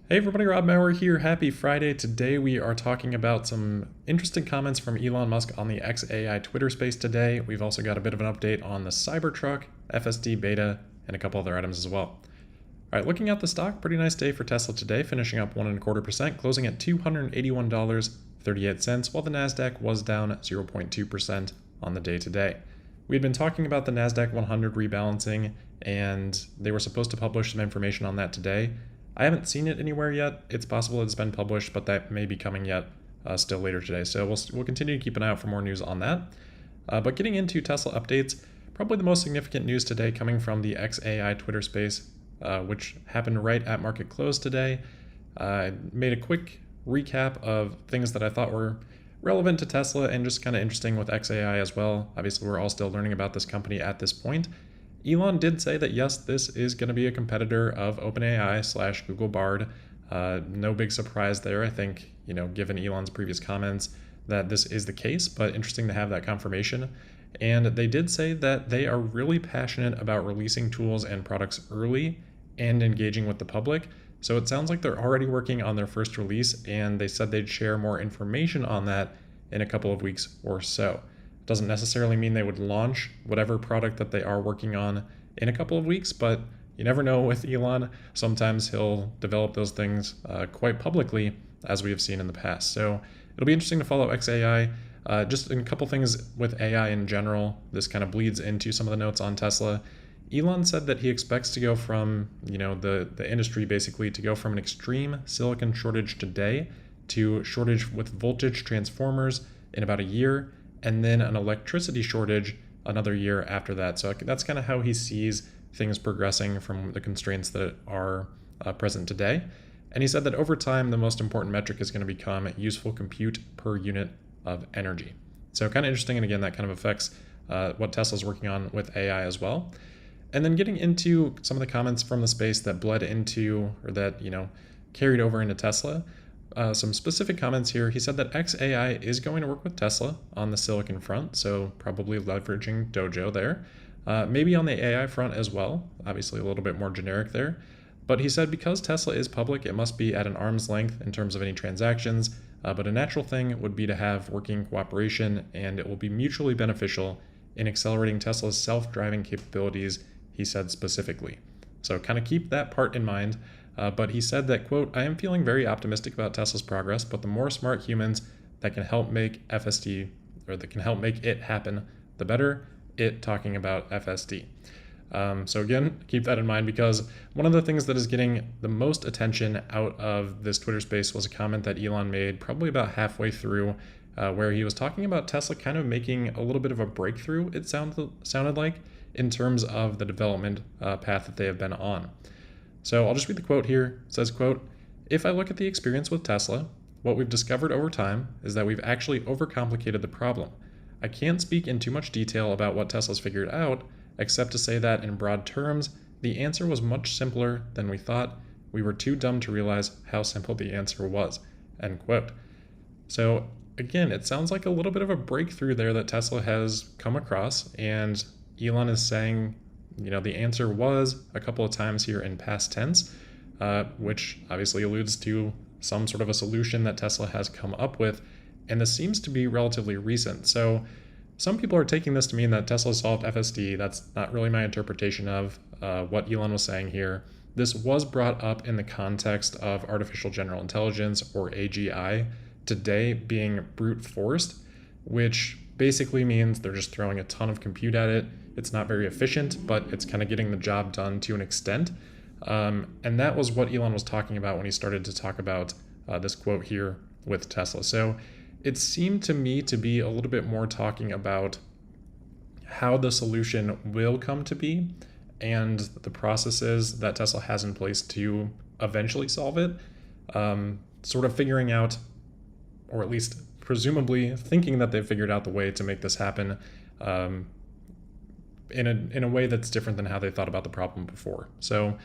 Hey everybody, Rob Maurer here. Happy Friday. Today we are talking about some interesting comments from Elon Musk on the xAI Twitter space today. We've also got a bit of an update on the Cybertruck, FSD Beta, and a couple other items as well. All right, looking at the stock, pretty nice day for Tesla today, finishing up 1.25%, closing at $281.38, while the Nasdaq was down 0.2% on the day today. We had been talking about the Nasdaq 100 rebalancing, and they were supposed to publish some information on that today. I haven't seen it anywhere yet. It's possible it's been published, but that may be coming yet still later today. So we'll continue to keep an eye out for more news on that. But getting into Tesla updates, probably the most significant news today coming from the xAI Twitter space, which happened right at market close today. I made a quick recap of things that I thought were relevant to Tesla and just kind of interesting with xAI as well. Obviously, we're all still learning about this company at this point. Elon did say that yes, this is going to be a competitor of OpenAI / Google Bard. No big surprise there. I think, given Elon's previous comments, that this is the case, but interesting to have that confirmation. And they did say that they are really passionate about releasing tools and products early and engaging with the public. So it sounds like they're already working on their first release, and they said they'd share more information on that in a couple of weeks or so. Doesn't necessarily mean they would launch whatever product that they are working on in a couple of weeks, but you never know with Elon. Sometimes he'll develop those things quite publicly, as we have seen in the past. So it'll be interesting to follow xAI. Just a couple things with AI in general. This kind of bleeds into some of the notes on Tesla. Elon said that he expects to go from, the industry basically to go from an extreme silicon shortage today to shortage with voltage transformers in about a year, and then an electricity shortage another year after that. So that's kind of how he sees things progressing from the constraints that are present today. And he said that over time, the most important metric is going to become useful compute per unit of energy. So kind of interesting. And again, that kind of affects what Tesla's working on with AI as well. And then getting into some of the comments from the space that bled into, or that, carried over into Tesla. Some specific comments here. He said that xAI is going to work with Tesla on the silicon front, so probably leveraging Dojo there. Maybe on the AI front as well, obviously a little bit more generic there. But he said because Tesla is public, it must be at an arm's length in terms of any transactions, but a natural thing would be to have working cooperation, and it will be mutually beneficial in accelerating Tesla's self-driving capabilities, he said specifically. So kind of keep that part in mind. But he said that, quote, "I am feeling very optimistic about Tesla's progress, but the more smart humans that can help make FSD, or that can help make it happen, the better," it talking about FSD. So again, keep that in mind, because one of the things that is getting the most attention out of this Twitter space was a comment that Elon made probably about halfway through, where he was talking about Tesla kind of making a little bit of a breakthrough, it sounded like, in terms of the development path that they have been on. So I'll just read the quote here. It says, quote, "If I look at the experience with Tesla, what we've discovered over time is that we've actually overcomplicated the problem. I can't speak in too much detail about what Tesla's figured out, except to say that in broad terms, the answer was much simpler than we thought. We were too dumb to realize how simple the answer was," end quote. So again, it sounds like a little bit of a breakthrough there that Tesla has come across, and Elon is saying, the answer was a couple of times here in past tense, which obviously alludes to some sort of a solution that Tesla has come up with, and this seems to be relatively recent. So some people are taking this to mean that Tesla solved FSD. That's not really my interpretation of what Elon was saying here. This was brought up in the context of artificial general intelligence, or AGI, today being brute forced, which basically means they're just throwing a ton of compute at it. It's not very efficient, but it's kind of getting the job done to an extent. And that was what Elon was talking about when he started to talk about this quote here with Tesla. So it seemed to me to be a little bit more talking about how the solution will come to be and the processes that Tesla has in place to eventually solve it. Sort of figuring out, or at least presumably thinking that they've figured out the way to make this happen in a way that's different than how they thought about the problem before. So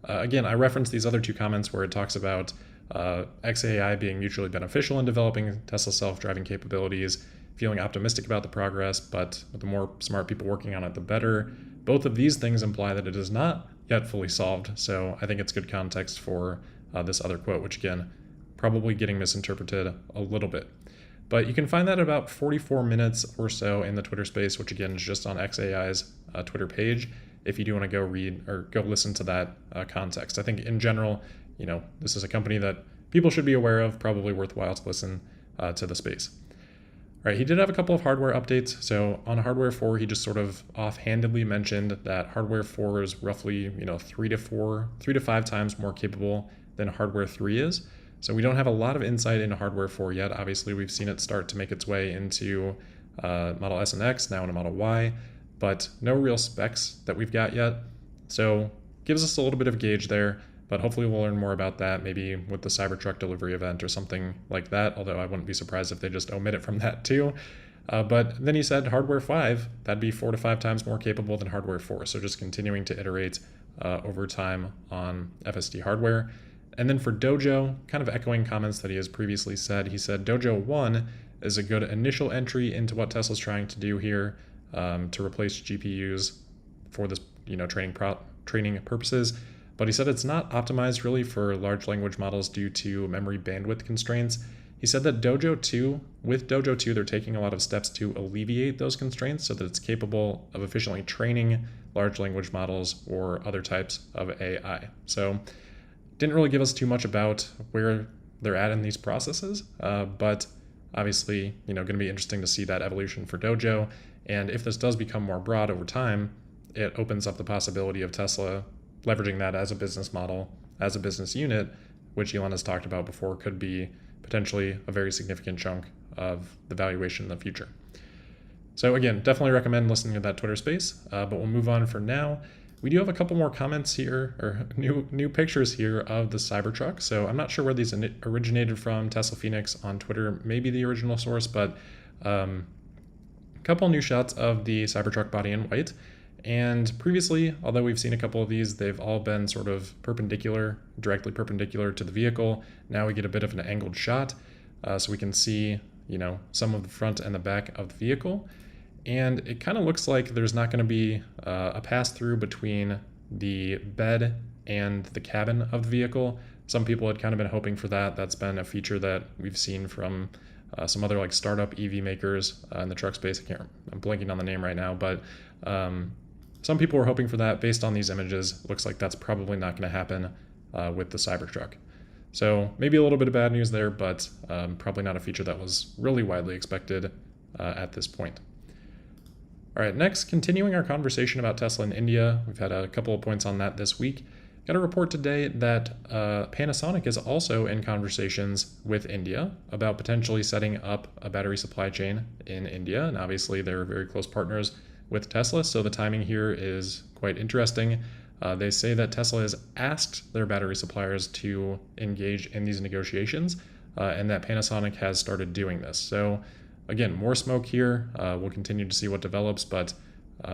again, I referenced these other two comments where it talks about xAI being mutually beneficial in developing Tesla self-driving capabilities, feeling optimistic about the progress, but with the more smart people working on it, the better. Both of these things imply that it is not yet fully solved. So I think it's good context for this other quote, which again, probably getting misinterpreted a little bit. But you can find that about 44 minutes or so in the Twitter space, which again is just on xAI's Twitter page, if you do want to go read or go listen to that context. I think in general, this is a company that people should be aware of, probably worthwhile to listen to the space. All right, he did have a couple of hardware updates. So on hardware 4, he just sort of offhandedly mentioned that hardware 4 is roughly 3 to 5 times more capable than hardware 3 is. So we don't have a lot of insight into hardware 4 yet. Obviously, we've seen it start to make its way into Model S and X, now into Model Y, but no real specs that we've got yet. So gives us a little bit of a gauge there, but hopefully we'll learn more about that maybe with the Cybertruck delivery event or something like that, although I wouldn't be surprised if they just omit it from that too. But then he said hardware 5, that'd be 4 to 5 times more capable than hardware 4. So just continuing to iterate over time on FSD hardware. And then for Dojo, kind of echoing comments that he has previously said, he said Dojo 1 is a good initial entry into what Tesla's trying to do here to replace GPUs for this training purposes. But he said it's not optimized really for large language models due to memory bandwidth constraints. He said that with Dojo 2, they're taking a lot of steps to alleviate those constraints so that it's capable of efficiently training large language models or other types of AI. So didn't really give us too much about where they're at in these processes, but obviously, going to be interesting to see that evolution for Dojo. And if this does become more broad over time, it opens up the possibility of Tesla leveraging that as a business model, as a business unit, which Elon has talked about before, could be potentially a very significant chunk of the valuation in the future. So again, definitely recommend listening to that Twitter space, but we'll move on for now. We do have a couple more comments here, or new pictures here of the Cybertruck. So I'm not sure where these originated from. Tesla Phoenix on Twitter may be the original source, but a couple new shots of the Cybertruck body in white. And previously, although we've seen a couple of these, they've all been sort of directly perpendicular to the vehicle. Now we get a bit of an angled shot, so we can see, some of the front and the back of the vehicle. And it kind of looks like there's not going to be a pass-through between the bed and the cabin of the vehicle. Some people had kind of been hoping for that. That's been a feature that we've seen from some other startup EV makers in the truck space. I'm blanking on the name right now, but some people were hoping for that. Based on these images, looks like that's probably not going to happen with the Cybertruck. So maybe a little bit of bad news there, but probably not a feature that was really widely expected at this point. All right, next, continuing our conversation about Tesla in India. We've had a couple of points on that this week. Got a report today that Panasonic is also in conversations with India about potentially setting up a battery supply chain in India. And obviously, they're very close partners with Tesla, so the timing here is quite interesting. They say that Tesla has asked their battery suppliers to engage in these negotiations, and that Panasonic has started doing this. So again, more smoke here. We'll continue to see what develops, but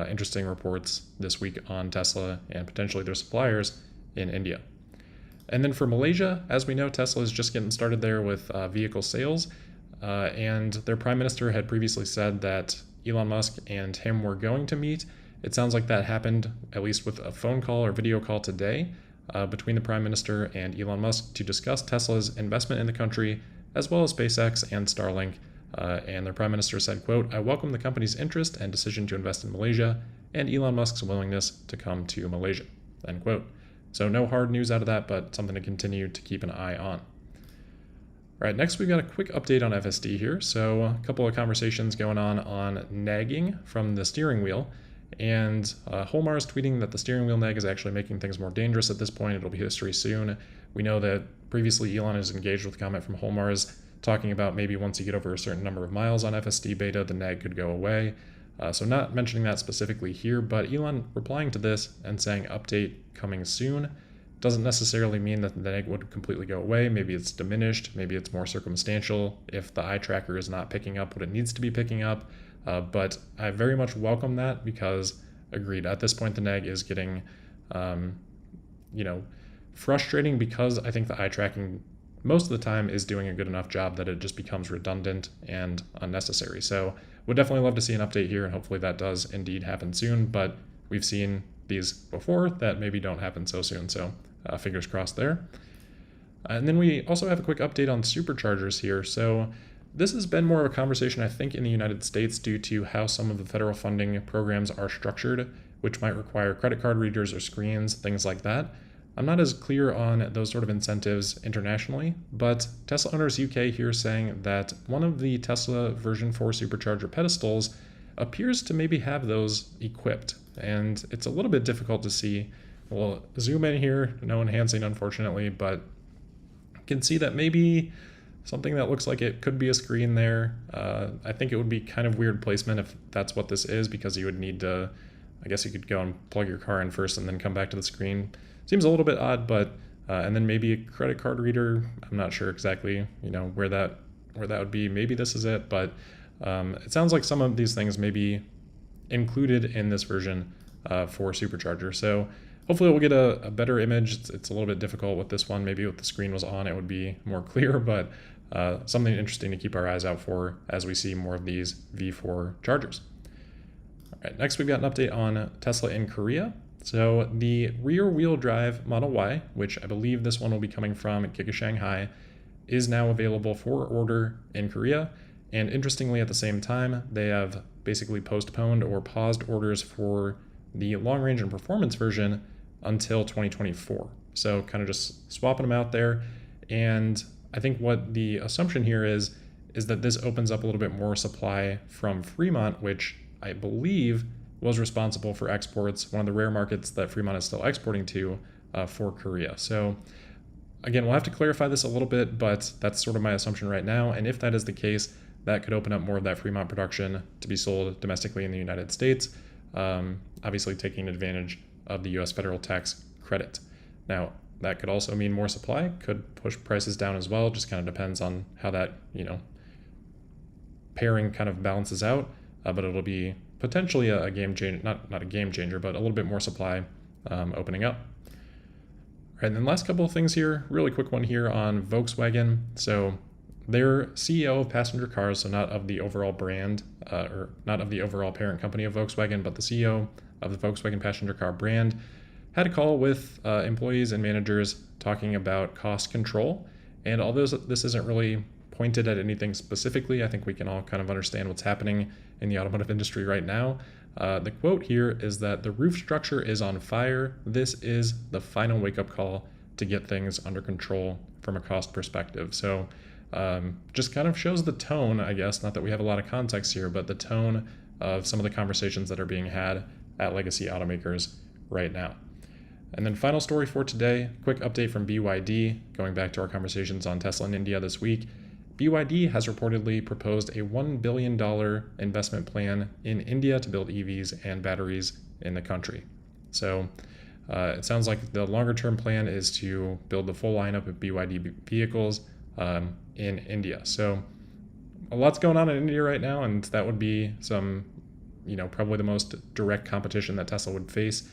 interesting reports this week on Tesla and potentially their suppliers in India. And then for Malaysia, as we know, Tesla is just getting started there with vehicle sales, and their prime minister had previously said that Elon Musk and him were going to meet. It sounds like that happened, at least with a phone call or video call today, between the prime minister and Elon Musk to discuss Tesla's investment in the country, as well as SpaceX and Starlink. And their prime minister said, quote, "I welcome the company's interest and decision to invest in Malaysia and Elon Musk's willingness to come to Malaysia," end quote. So no hard news out of that, but something to continue to keep an eye on. All right, next we've got a quick update on FSD here. So a couple of conversations going on nagging from the steering wheel. And Holmar is tweeting that the steering wheel nag is actually making things more dangerous at this point. It'll be history soon. We know that previously Elon is engaged with a comment from Holmar's talking about maybe once you get over a certain number of miles on FSD Beta, the nag could go away. So not mentioning that specifically here, but Elon replying to this and saying update coming soon doesn't necessarily mean that the nag would completely go away. Maybe it's diminished, maybe it's more circumstantial if the eye tracker is not picking up what it needs to be picking up. But I very much welcome that because, agreed, at this point the nag is getting, frustrating because I think the eye tracking most of the time is doing a good enough job that it just becomes redundant and unnecessary. So would definitely love to see an update here, and hopefully that does indeed happen soon. But we've seen these before that maybe don't happen so soon. So fingers crossed there. And then we also have a quick update on superchargers here. So this has been more of a conversation, I think, in the United States due to how some of the federal funding programs are structured, which might require credit card readers or screens, things like that. I'm not as clear on those sort of incentives internationally, but Tesla Owners UK here saying that one of the Tesla version 4 supercharger pedestals appears to maybe have those equipped, and it's a little bit difficult to see. We'll zoom in here, no enhancing unfortunately, but you can see that maybe something that looks like it could be a screen there. I think it would be kind of weird placement if that's what this is, because you would need to, I guess you could go and plug your car in first and then come back to the screen. Seems a little bit odd, but and then maybe a credit card reader. I'm not sure exactly, where that would be. Maybe this is it, but it sounds like some of these things may be included in this version for Supercharger. So hopefully we'll get a better image. It's a little bit difficult with this one. Maybe if the screen was on, it would be more clear, but something interesting to keep our eyes out for as we see more of these V4 chargers. All right, next we've got an update on Tesla in Korea. So the rear-wheel drive Model Y, which I believe this one will be coming from Giga Shanghai, is now available for order in Korea. And interestingly, at the same time, they have basically postponed or paused orders for the long-range and performance version until 2024. So kind of just swapping them out there. And I think what the assumption here is that this opens up a little bit more supply from Fremont, which I believe was responsible for exports, one of the rare markets that Fremont is still exporting to for Korea. So again, we'll have to clarify this a little bit, but that's sort of my assumption right now. And if that is the case, that could open up more of that Fremont production to be sold domestically in the United States, obviously taking advantage of the US federal tax credit. Now, that could also mean more supply, could push prices down as well, just kind of depends on how that, pairing kind of balances out, but it'll be potentially a game changer, not a game changer, but a little bit more supply opening up. All right, and then last couple of things here, really quick one here on Volkswagen. So their CEO of passenger cars, so not of the overall brand, or not of the overall parent company of Volkswagen, but the CEO of the Volkswagen passenger car brand, had a call with employees and managers talking about cost control. And although this isn't really pointed at anything specifically, I think we can all kind of understand what's happening in the automotive industry right now. The quote here is that the roof structure is on fire. This is the final wake-up call to get things under control from a cost perspective. So just kind of shows the tone, I guess, not that we have a lot of context here, but the tone of some of the conversations that are being had at legacy automakers right now. And then final story for today, quick update from BYD, going back to our conversations on Tesla in India this week. BYD has reportedly proposed a $1 billion investment plan in India to build EVs and batteries in the country. So it sounds like the longer term plan is to build the full lineup of BYD vehicles in India. So a lot's going on in India right now, and that would be some, probably the most direct competition that Tesla would face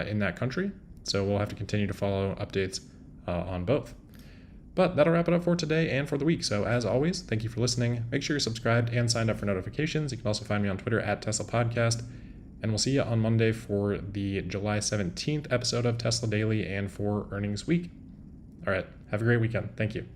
in that country. So we'll have to continue to follow updates on both. But that'll wrap it up for today and for the week. So as always, thank you for listening. Make sure you're subscribed and signed up for notifications. You can also find me on Twitter at Tesla Podcast. And we'll see you on Monday for the July 17th episode of Tesla Daily and for earnings week. All right. Have a great weekend. Thank you.